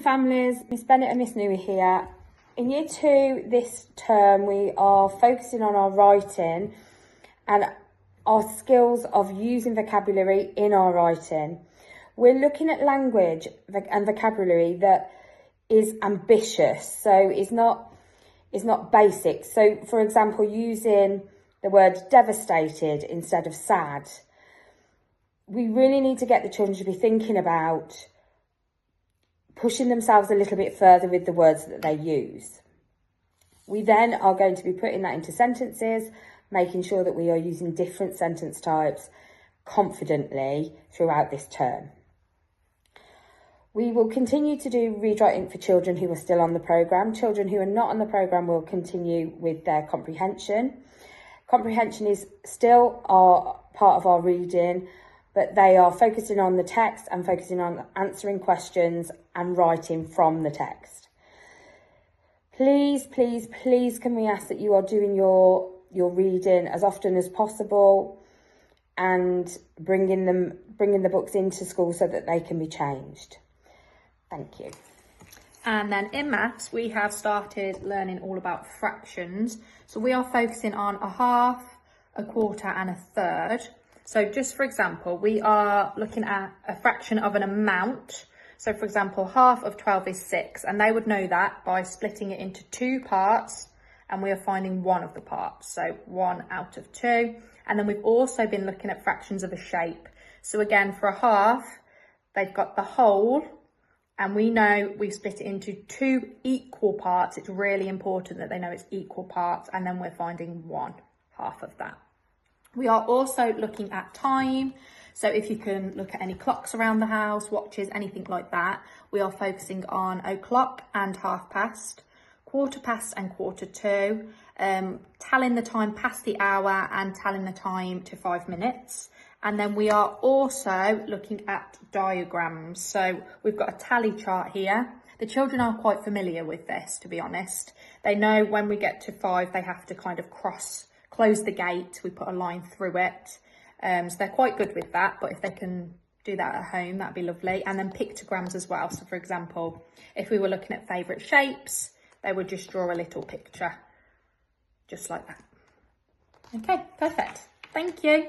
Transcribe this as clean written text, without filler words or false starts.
families, Miss Bennett and Miss Newey here. In year 2 this term we are focusing on our writing and our skills of using vocabulary in our writing. We're looking at language and vocabulary that is ambitious, so it's not basic. So for example, using the word devastated instead of sad. We really need to get the children to be thinking about pushing themselves a little bit further with the words that they use. We then are going to be putting that into sentences, making sure that we are using different sentence types confidently throughout this term. We will continue to do read writing for children who are still on the programme. Children who are not on the programme will continue with their comprehension. Comprehension is still part of our reading, but they are focusing on the text and focusing on answering questions and writing from the text. Please, please, please can we ask that you are doing your reading as often as possible and bringing the books into school so that they can be changed. Thank you. And then in maths, we have started learning all about fractions. So we are focusing on a half, a quarter and a third. So just for example, we are looking at a fraction of an amount. So for example, half of 12 is 6, and they would know that by splitting it into 2 parts, and we are finding one of the parts. So 1 out of 2. And then we've also been looking at fractions of a shape. So again, for a half, they've got the whole, and we know we've split it into 2 equal parts. It's really important that they know it's equal parts, and then we're finding 1 half of that. We are also looking at time. So if you can look at any clocks around the house, watches, anything like that, we are focusing on o'clock and half past, quarter past and quarter to, telling the time past the hour and telling the time to 5 minutes. And then we are also looking at diagrams. So we've got a tally chart here. The children are quite familiar with this, to be honest. They know when we get to 5, they have to kind of close the gate. We put a line through it. So they're quite good with that, but if they can do that at home, that'd be lovely. And then pictograms as well. So for example, if we were looking at favourite shapes, they would just draw a little picture, just like that. Okay, perfect. Thank you.